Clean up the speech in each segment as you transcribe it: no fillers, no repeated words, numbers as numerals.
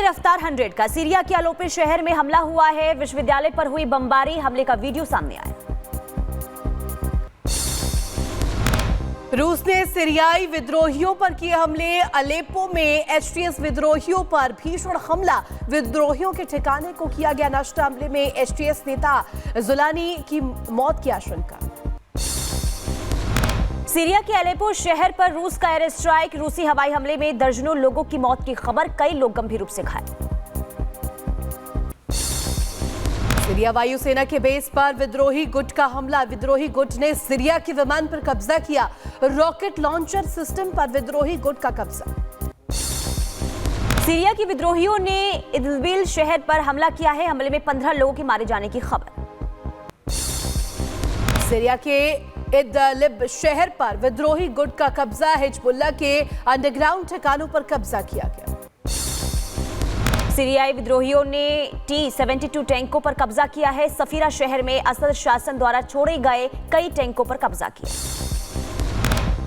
रफ्तार 100 का सीरिया के अलेप्पो शहर में हमला हुआ है। विश्वविद्यालय पर हुई बमबारी, हमले का वीडियो सामने आया। रूस ने सीरियाई विद्रोहियों पर किए हमले। अलेप्पो में एचटीएस विद्रोहियों पर भीषण हमला, विद्रोहियों के ठिकाने को किया गया नष्ट। हमले में एचटीएस नेता जुलानी की मौत की आशंका। सीरिया के अलेप्पो शहर पर रूस का एयर स्ट्राइक, रूसी हवाई हमले में दर्जनों लोगों की मौत की खबर, कई लोग गंभीर रूप से घायल। सीरिया वायुसेना के बेस पर विद्रोही गुट का हमला, विद्रोही गुट ने सीरिया के विमान पर कब्जा किया। रॉकेट लॉन्चर सिस्टम पर विद्रोही गुट का कब्जा। सीरिया के विद्रोहियों ने इदबिल शहर पर हमला किया है। हमले में 15 लोगों के मारे जाने की खबर। सीरिया के इदलिब शहर पर विद्रोही गुट का कब्जा, हिजबुल्लाह के अंडरग्राउंड ठिकानों पर कब्जा किया गया। सीरियाई विद्रोहियों ने T-72 टैंकों पर कब्जा किया है। सफीरा शहर में असद शासन द्वारा छोड़े गए कई टैंकों पर कब्जा किया।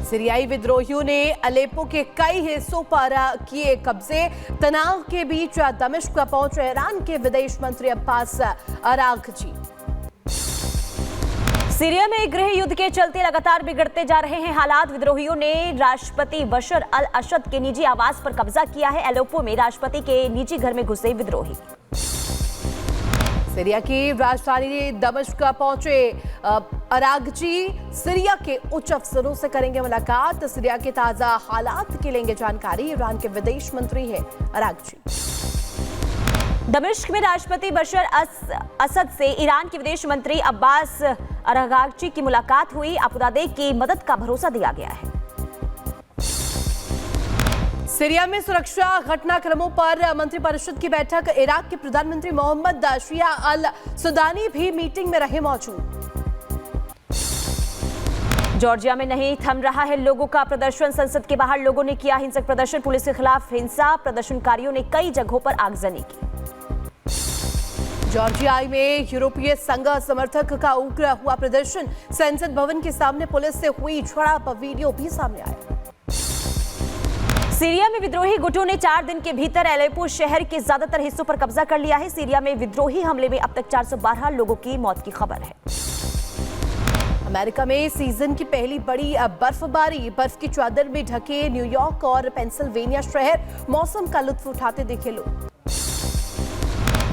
सीरियाई विद्रोहियों ने अलेप्पो के कई हिस्सों पर किए कब्जे। तनाव के बीच दमिश्क पहुंचे ईरान के विदेश मंत्री अब्बास अरागची। सीरिया में गृह युद्ध के चलते लगातार बिगड़ते जा रहे हैं हालात। विद्रोहियों ने राष्ट्रपति बशर अल असद के निजी आवास पर कब्जा किया है। अलेप्पो में राष्ट्रपति के निजी घर में घुसे विद्रोही। सीरिया की राजधानी दमिश्क पहुंचे अरागची सीरिया के उच्च अफसरों से करेंगे मुलाकात। सीरिया के ताजा हालात की लेंगे जानकारी। ईरान के विदेश मंत्री हैं अरागची। दमिश्क में राष्ट्रपति बशर असद से ईरान के विदेश मंत्री अब्बास अरागची की मुलाकात हुई। आपदादे की मदद का भरोसा दिया गया है। सीरिया में सुरक्षा घटनाक्रमों पर मंत्रिपरिषद की बैठक। इराक के प्रधानमंत्री मोहम्मद शिया अल सुदानी भी मीटिंग में रहे मौजूद। जॉर्जिया में नहीं थम रहा है लोगों का प्रदर्शन। संसद के बाहर लोगों ने किया हिंसक प्रदर्शन। पुलिस के खिलाफ हिंसा, प्रदर्शनकारियों ने कई जगहों पर आगजनी की। जॉर्जिया में यूरोपीय संघ समर्थक का उग्र हुआ प्रदर्शन। संसद भवन के सामने पुलिस से हुई झड़प, वीडियो भी सामने आया। सीरिया में विद्रोही गुटों ने 4 दिन के भीतर अलेप्पो शहर के ज्यादातर हिस्सों पर कब्जा कर लिया है। सीरिया में विद्रोही हमले में अब तक 412 लोगों की मौत की खबर है। अमेरिका में सीजन की पहली बड़ी बर्फबारी, बर्फ की चादर में ढके न्यूयॉर्क और पेंसिल्वेनिया शहर, मौसम का लुत्फ उठाते दिखे लोग।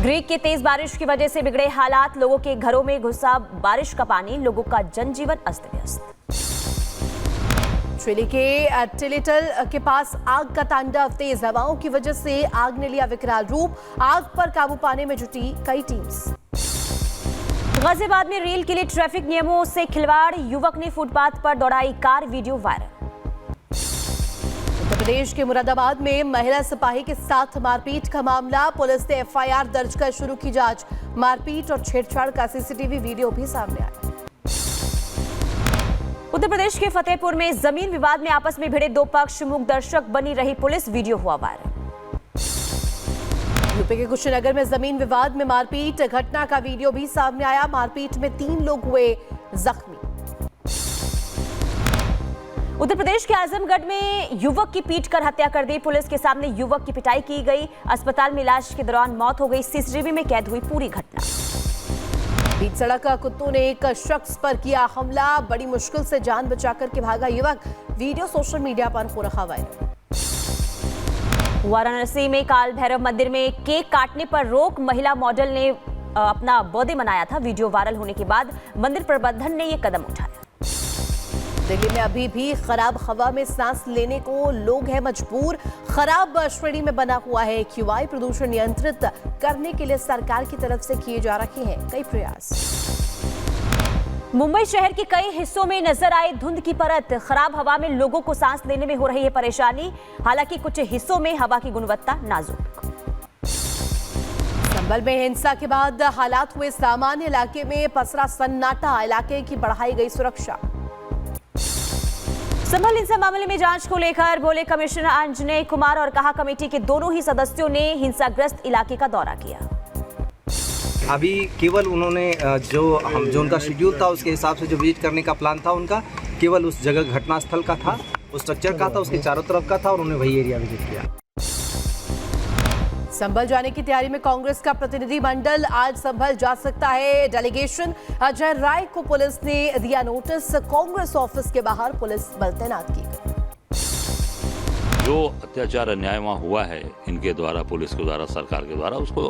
ग्रीक के तेज बारिश की वजह से बिगड़े हालात, लोगों के घरों में घुसा बारिश का पानी, लोगों का जनजीवन अस्त व्यस्त। चिली के टिलिटल के पास आग का तांडव, तेज हवाओं की वजह से आग ने लिया विकराल रूप। आग पर काबू पाने में जुटी कई टीम्स। गाजियाबाद में रेल के लिए ट्रैफिक नियमों से खिलवाड़, युवक ने फुटपाथ पर दौड़ाई car, video viral. Uttar Pradesh के मुरादाबाद में महिला सिपाही के साथ मारपीट का मामला, पुलिस ने एफआईआर दर्ज कर शुरू की जांच। मारपीट और छेड़छाड़ का सीसीटीवी वीडियो भी सामने आया। उत्तर प्रदेश के फतेहपुर में जमीन विवाद में आपस में भिड़े 2 पक्ष, मूक दर्शक बनी रही पुलिस, वीडियो हुआ वायरल। यूपी के कुशीनगर में जमीन विवाद में मारपीट, घटना का वीडियो भी सामने आया। मारपीट में 3 लोग हुए जख्मी। उत्तर प्रदेश के आजमगढ़ में युवक की पीटकर हत्या कर दी, पुलिस के सामने युवक की पिटाई की गई। अस्पताल में इलाज के दौरान मौत हो गई। सीसीटीवी में कैद हुई पूरी घटना। बीच सड़क कुत्तों ने एक शख्स पर किया हमला, बड़ी मुश्किल से जान बचाकर के भागा युवक, वीडियो सोशल मीडिया पर हो रहा वायरल। वाराणसी में काल भैरव मंदिर में केक काटने पर रोक, महिला मॉडल ने अपना बर्थडे मनाया था। वीडियो वायरल होने के बाद मंदिर प्रबंधन ने यह कदम उठाया। दिल्ली में अभी भी खराब हवा में सांस लेने को लोग हैं मजबूर। खराब श्रेणी में बना हुआ है QI। प्रदूषण नियंत्रित करने के लिए सरकार की तरफ से किए जा रहे हैं कई प्रयास। मुंबई शहर के कई हिस्सों में नजर आई धुंध की परत। खराब हवा में लोगों को सांस लेने में हो रही है परेशानी। हालांकि कुछ हिस्सों में हवा की गुणवत्ता नाजुक। संभल में हिंसा के बाद हालात हुए सामान्य, इलाके में पसरा सन्नाटा, इलाके की बढ़ाई गई सुरक्षा। संभल हिंसा मामले में जांच को लेकर बोले कमिश्नर अंजनेय कुमार और कहा कमेटी के दोनों ही सदस्यों ने हिंसाग्रस्त इलाके का दौरा किया। अभी केवल उन्होंने जो उनका शेड्यूल था उसके हिसाब से जो विजिट करने का प्लान था उनका, केवल उस जगह घटनास्थल का था, उस स्ट्रक्चर का था, उसके चारों तरफ का था और उन्होंने वही एरिया विजिट किया। संभल जाने की तैयारी में कांग्रेस का प्रतिनिधि मंडल। आज संभल जा सकता है डेलीगेशन। अजय राय को पुलिस ने दिया नोटिस। कांग्रेस ऑफिस के बाहर पुलिस बल तैनात की गई। जो अत्याचार अन्याय वहाँ हुआ है इनके द्वारा, पुलिस के द्वारा, सरकार के द्वारा, उसको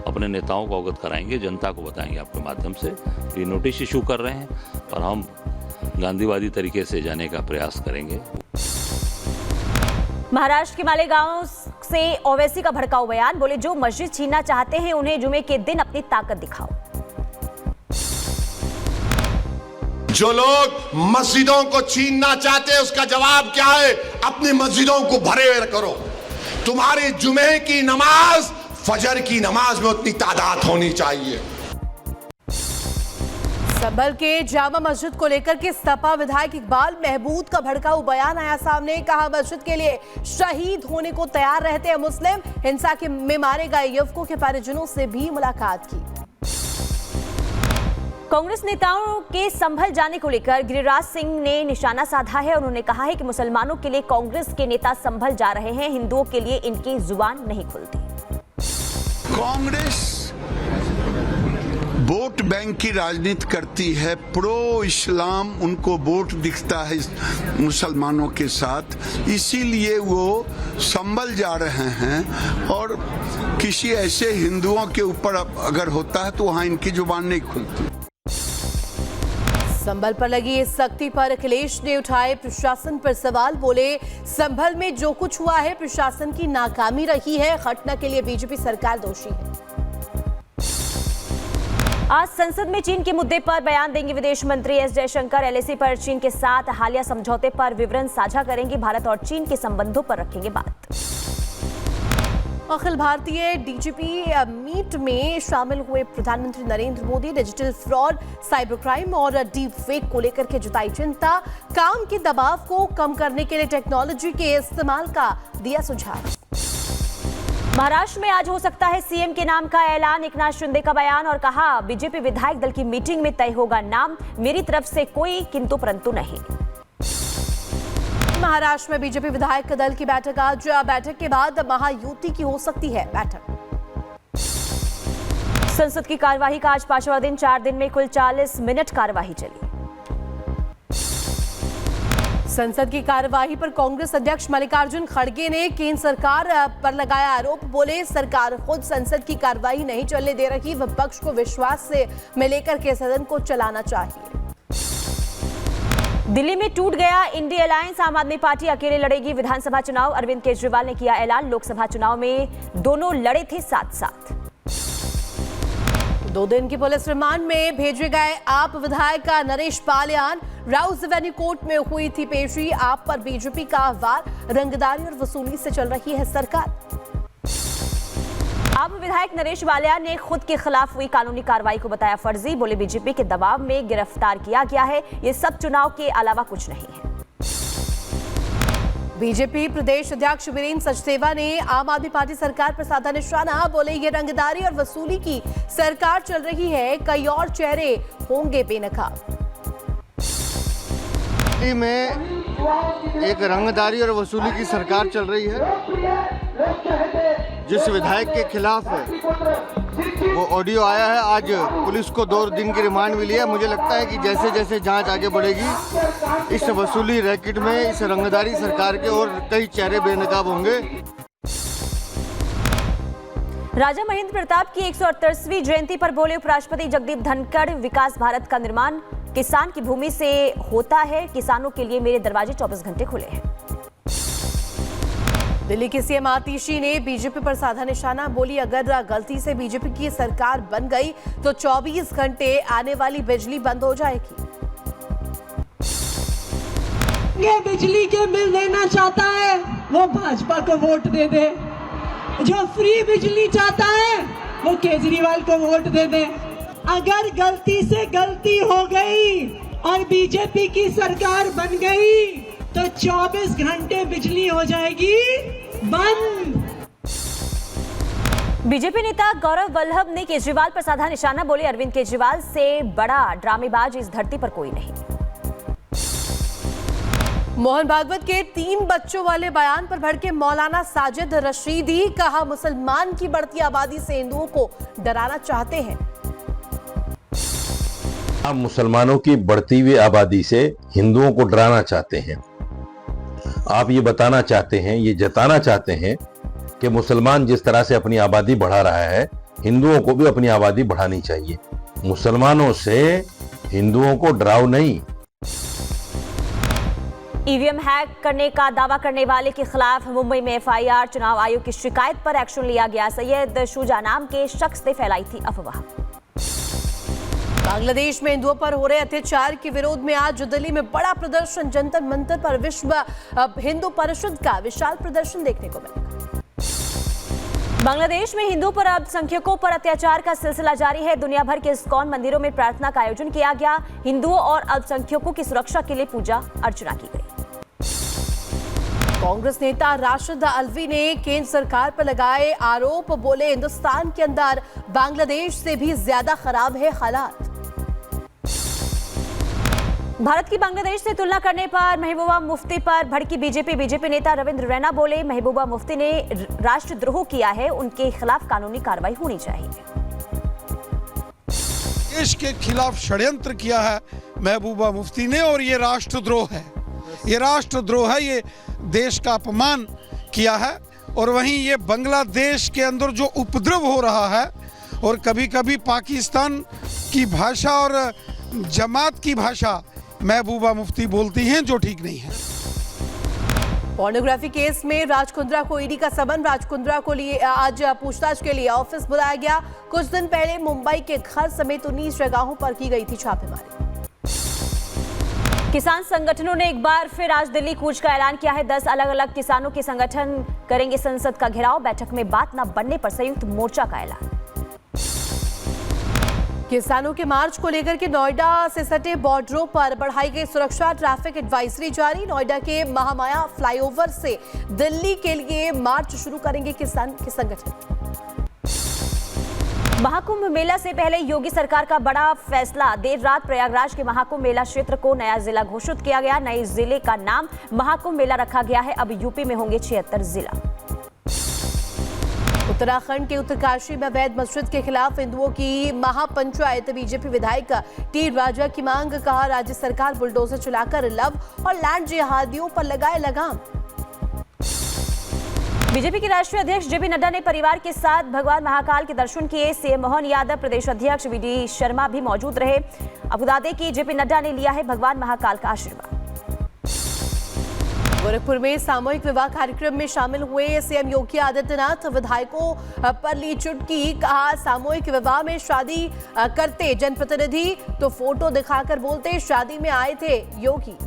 अपने नेताओं को अवगत कराएंगे, जनता को बताएंगे आपके माध्यम से। ये नोटिस इशू कर रहे हैं और हम गांधीवादी तरीके से जाने का प्रयास करेंगे। महाराष्ट्र के मालेगांव से ओवैसी का भड़काऊ बयान। बोले जो मस्जिद छीनना चाहते हैं उन्हें जुमे के दिन अपनी ताकत दिखाओ। जो लोग मस्जिदों को छीनना चाहते हैं उसका जवाब क्या है? अपनी मस्जिदों को भरे करो। तुम्हारी जुमे की नमाज फजर की नमाज में उतनी तादाद होनी चाहिए। संभल के जामा मस्जिद को लेकर के सपा विधायक इकबाल महमूद का भड़काऊ बयान आया सामने। कहा मस्जिद के लिए शहीद होने को तैयार रहते हैं मुस्लिम। हिंसा के में मारे गए युवकों के परिजनों से भी मुलाकात की। कांग्रेस नेताओं के संभल जाने को लेकर गिरिराज सिंह ने निशाना साधा है। उन्होंने कहा है कि मुसलमानों के लिए कांग्रेस के नेता संभल जा रहे हैं, हिंदुओं के लिए इनकी जुबान नहीं खुलती। कांग्रेस वोट बैंक की राजनीति करती है। प्रो इस्लाम उनको वोट दिखता है मुसलमानों के साथ, इसीलिए वो संभल जा रहे हैं। और किसी ऐसे हिंदुओं के ऊपर अगर होता है तो वहां इनकी जुबान नहीं खुलती। संभल पर लगी इस सख्ती पर अखिलेश ने उठाए प्रशासन पर सवाल। बोले संभल में जो कुछ हुआ है प्रशासन की नाकामी रही है। घटना के लिए बीजेपी सरकार दोषी है। आज संसद में चीन के मुद्दे पर बयान देंगे विदेश मंत्री एस जयशंकर। एलएसी पर चीन के साथ हालिया समझौते पर विवरण साझा करेंगे। भारत और चीन के संबंधों पर रखेंगे बात। अखिल भारतीय डीजीपी मीट में शामिल हुए प्रधानमंत्री Narendra Modi. Digital fraud, cyber crime और डीप फेक को लेकर के जताई चिंता। काम के दबाव को कम करने के लिए टेक्नोलॉजी के इस्तेमाल का दिया सुझाव। महाराष्ट्र में आज हो सकता है सीएम के नाम का ऐलान। एकनाथ शिंदे का बयान और कहा बीजेपी विधायक दल की मीटिंग में तय होगा नाम, मेरी तरफ से कोई किंतु परंतु नहीं। महाराष्ट्र में बीजेपी विधायक दल की बैठक आज। बैठक के बाद महायुति की हो सकती है बैठक। संसद की कार्यवाही का आज 5वां दिन। 4 दिन में कुल 40 मिनट कार्यवाही चली। संसद की कार्यवाही पर कांग्रेस अध्यक्ष मल्लिकार्जुन खड़गे ने केंद्र सरकार पर लगाया आरोप। बोले सरकार खुद संसद की कार्यवाही नहीं चलने दे रही, विपक्ष को विश्वास से में लेकर के सदन को चलाना चाहिए। दिल्ली में टूट गया इंडी अलायंस। आम आदमी पार्टी अकेले लड़ेगी विधानसभा चुनाव। अरविंद केजरीवाल ने किया ऐलान। लोकसभा चुनाव में दोनों लड़े थे साथ साथ। 2 दिन की पुलिस रिमांड में भेजे गए आप विधायक नरेश पालियान। राउस एवेन्यू कोर्ट में हुई थी पेशी। आप पर बीजेपी का वार, रंगदारी और वसूली से चल रही है सरकार। आप विधायक नरेश वालिया ने खुद के खिलाफ हुई कानूनी कार्रवाई को बताया फर्जी। बोले बीजेपी के दबाव में गिरफ्तार किया गया है, ये सब चुनाव के अलावा कुछ नहीं है। बीजेपी प्रदेश अध्यक्ष वीरेंद्र सचदेवा ने आम आदमी पार्टी सरकार पर साधा निशाना। बोले ये रंगदारी और वसूली की सरकार चल रही है, कई और चेहरे होंगे बेनकाब। में एक रंगदारी और वसूली की सरकार चल रही है। जिस विधायक के खिलाफ वो ऑडियो आया है, आज पुलिस को 2 दिन की रिमांड मिली है। मुझे लगता है कि जैसे जैसे जांच आगे बढ़ेगी, इस वसूली रैकेट में, इस रंगदारी सरकार के और कई चेहरे बेनकाब होंगे। राजा महेंद्र प्रताप की 138वीं जयंती पर बोले उपराष्ट्रपति जगदीप धनखड़, विकास भारत का निर्माण किसान की भूमि से होता है। किसानों के लिए मेरे दरवाजे 24 घंटे खुले हैं। दिल्ली की सीएम आतिशी ने बीजेपी पर साधा निशाना। बोली अगर गलती से बीजेपी की सरकार बन गई तो 24 घंटे आने वाली बिजली बंद हो जाएगी। ये बिजली के बिल देना चाहता है वो भाजपा को वोट दे दे, जो फ्री बिजली चाहता है वो केजरीवाल को वोट दे दे। अगर गलती से गलती हो गई और बीजेपी की सरकार बन गई तो 24 घंटे बिजली हो जाएगी बंद। बीजेपी नेता गौरव वल्लभ ने केजरीवाल पर साधा निशाना। बोले अरविंद केजरीवाल से बड़ा ड्रामेबाज इस धरती पर कोई नहीं। मोहन भागवत के 3 बच्चों वाले बयान पर भड़के मौलाना साजिद रशीदी, कहा मुसलमान की बढ़ती आबादी से हिंदुओं को डराना चाहते हैं। आप मुसलमानों की बढ़ती हुई आबादी से हिंदुओं को डराना चाहते हैं। आप ये बताना चाहते हैं, ये जताना चाहते हैं कि मुसलमान जिस तरह से अपनी आबादी बढ़ा रहा है, हिंदुओं को भी अपनी आबादी बढ़ानी चाहिए। मुसलमानों से हिंदुओं को डराओ नहीं। ईवीएम हैक करने का दावा करने वाले के खिलाफ मुंबई में एफआईआर, चुनाव आयोग की शिकायत पर एक्शन लिया गया। सैयद शुजा नाम के शख्स ने फैलाई थी अफवाह। बांग्लादेश में हिंदुओं पर हो रहे अत्याचार के विरोध में आज दिल्ली में बड़ा प्रदर्शन, जंतर मंतर पर विश्व हिंदू परिषद का विशाल प्रदर्शन देखने को मिलेगा। बांग्लादेश में हिंदुओं पर अल्पसंख्यकों पर अत्याचार का सिलसिला जारी है। दुनिया भर के इस्कॉन मंदिरों में प्रार्थना का आयोजन किया गया। हिंदुओं और अल्पसंख्यकों की सुरक्षा के लिए पूजा अर्चना की गई। कांग्रेस नेता राशिद अल्वी ने केंद्र सरकार पर लगाए आरोप, बोले हिंदुस्तान के अंदर बांग्लादेश से भी ज्यादा खराब है हालात। भारत की बांग्लादेश से तुलना करने पर महबूबा मुफ्ती पर भड़की बीजेपी नेता रविंद्र रैना बोले, महबूबा मुफ्ती ने राष्ट्रद्रोह किया है, उनके खिलाफ कानूनी कार्रवाई होनी चाहिए। देश के खिलाफ षड्यंत्र किया है महबूबा मुफ्ती ने, और ये राष्ट्रद्रोह है। ये राष्ट्रद्रोह है, ये देश का अपमान किया है। और वहीं ये बांग्लादेश के अंदर जो उपद्रव हो रहा है, और कभी कभी पाकिस्तान की भाषा और जमात की भाषा महबूबा मुफ्ती बोलती हैं, जो ठीक नहीं है। पोर्नोग्राफी केस में राज कुंद्रा को ईडी का समन, राज कुंद्रा को लिए आज पूछताछ के लिए ऑफिस बुलाया गया। कुछ दिन पहले मुंबई के घर समेत 19 जगहों पर की गई थी छापेमारी। किसान संगठनों ने एक बार फिर आज दिल्ली कूच का ऐलान किया है। 10 अलग अलग किसानों के संगठन करेंगे संसद का घेराव। बैठक में बात न बनने पर संयुक्त मोर्चा का ऐलान। किसानों के मार्च को लेकर के नोएडा से सटे बॉर्डरों पर बढ़ाई गई सुरक्षा, ट्रैफिक एडवाइजरी जारी। नोएडा के महामाया फ्लाईओवर से दिल्ली के लिए मार्च शुरू करेंगे किसान के संगठन। महाकुंभ मेला से पहले योगी सरकार का बड़ा फैसला। देर रात प्रयागराज के महाकुंभ मेला क्षेत्र को नया जिला घोषित किया गया। नए जिले का नाम महाकुंभ मेला रखा गया है। अब यूपी में होंगे 76 जिला। उत्तराखंड के उत्तरकाशी में अवैध मस्जिद के खिलाफ हिंदुओं की महापंचायत। बीजेपी विधायक टी राजा की मांग, कहा राज्य सरकार बुलडोजर चलाकर लव और लैंड जिहादियों पर लगाए लगाम। बीजेपी के राष्ट्रीय अध्यक्ष जेपी नड्डा ने परिवार के साथ भगवान महाकाल के दर्शन किए। सीएम मोहन यादव, प्रदेश अध्यक्ष वीडी शर्मा भी मौजूद रहे। आपको बता दें कि जेपी नड्डा ने लिया है भगवान महाकाल का आशीर्वाद। गोरखपुर में सामूहिक विवाह कार्यक्रम में शामिल हुए सीएम योगी आदित्यनाथ, विधायकों पर ली चुटकी, कहा सामूहिक विवाह में शादी करते जनप्रतिनिधि तो फोटो दिखाकर बोलते शादी में आए थे योगी।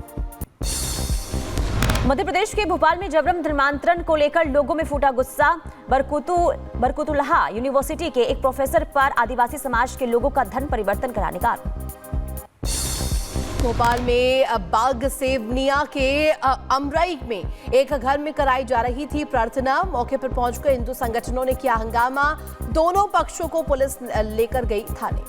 मध्य प्रदेश के भोपाल में जबरन धर्मांतरण को लेकर लोगों में फूटा गुस्सा। बरकुतुल्लाह यूनिवर्सिटी के एक प्रोफेसर पर आदिवासी समाज के लोगों का धर्म परिवर्तन कराने का आरोप। भोपाल में बाग सेवनिया के अमराई में एक घर में कराई जा रही थी प्रार्थना। मौके पर पहुंचकर हिंदू संगठनों ने किया हंगामा। दोनों पक्षों को पुलिस लेकर गई थाने।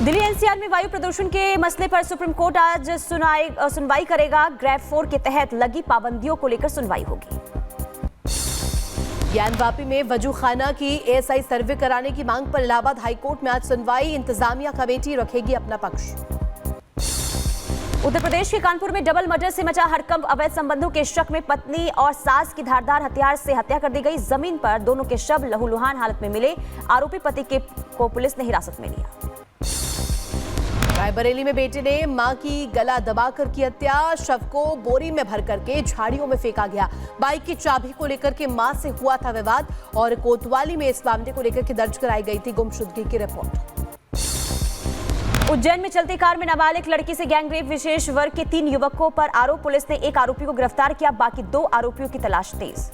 दिल्ली एनसीआर में वायु प्रदूषण के मसले पर सुप्रीम कोर्ट आज सुनवाई करेगा। ग्रेड 4 के तहत लगी पाबंदियों को लेकर सुनवाई होगी। ज्ञानवापी में वजूखाना की एएसआई सर्वे कराने की मांग पर इलाहाबाद हाईकोर्ट में आज सुनवाई। इंतजामिया कमेटी रखेगी अपना पक्ष। उत्तर प्रदेश के कानपुर में डबल मर्डर से मचा हड़कंप। अवैध संबंधों के शक में पत्नी और सास की धारदार हथियार से हत्या कर दी गई। जमीन पर दोनों के शव लहूलुहान हालत में मिले। आरोपी पति को पुलिस ने हिरासत में लिया। रायबरेली में बेटे ने मां की गला दबाकर की हत्या। शव को बोरी में भर करके झाड़ियों में फेंका गया। बाइक की चाबी को लेकर के मां से हुआ था विवाद, और कोतवाली में इस मामले को लेकर के दर्ज कराई गई थी गुमशुदगी की रिपोर्ट। उज्जैन में चलती कार में नाबालिग लड़की से गैंगरेप। विशेष वर्ग के 3 युवकों पर आरोप। पुलिस ने एक आरोपी को गिरफ्तार किया, बाकी 2 आरोपियों की तलाश तेज।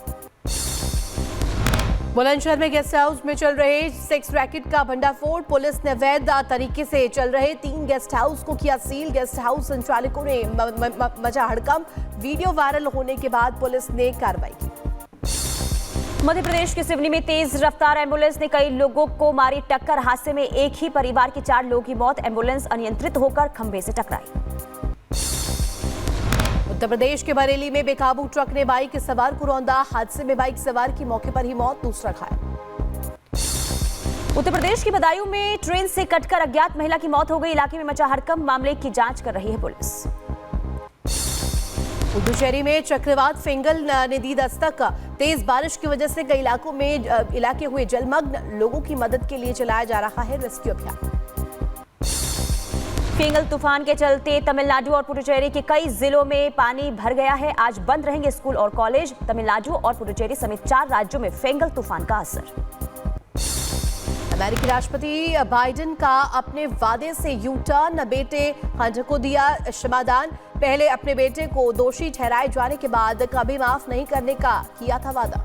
बुलंदशहर में गेस्ट हाउस में चल रहे सेक्स रैकेट का भंडाफोड़। पुलिस ने अवैध तरीके से चल रहे 3 गेस्ट हाउस को किया सील। गेस्ट हाउस संचालकों ने मचा हड़कंप। वीडियो वायरल होने के बाद पुलिस ने कार्रवाई की। मध्य प्रदेश के सिवनी में तेज रफ्तार एम्बुलेंस ने कई लोगों को मारी टक्कर। हादसे में एक ही परिवार के 4 लोगों की मौत। एम्बुलेंस अनियंत्रित होकर खंभे से टकराई। उत्तर प्रदेश के बरेली में बेकाबू ट्रक ने बाइक सवार को रौंदा। हादसे में बाइक सवार की मौके पर ही मौत, दूसरा घायल। उत्तर प्रदेश के बदायूं में ट्रेन से कटकर अज्ञात महिला की मौत हो गई। इलाके में मचा हड़कंप, मामले की जांच कर रही है पुलिस। पुडुचेरी में चक्रवात फेंगल ने दी दस्तक। तेज बारिश की वजह से कई इलाकों में इलाके हुए जलमग्न। लोगों की मदद के लिए चलाया जा रहा है रेस्क्यू अभियान। फेंगल तूफान के चलते तमिलनाडु और पुडुचेरी के कई जिलों में पानी भर गया है। आज बंद रहेंगे स्कूल और कॉलेज। तमिलनाडु और पुडुचेरी समेत 4 राज्यों में फेंगल तूफान का असर। अमेरिकी राष्ट्रपति बाइडेन का अपने वादे से यू टर्न। बेटे हंटर को दिया क्षमादान। पहले अपने बेटे को दोषी ठहराए जाने के बाद कभी माफ नहीं करने का किया था वादा।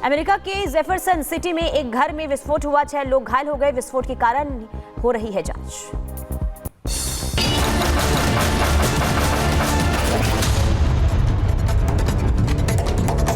अमेरिका के जेफरसन सिटी में एक घर में विस्फोट हुआ। 6 लोग घायल हो गए। विस्फोट के कारण हो रही है जांच।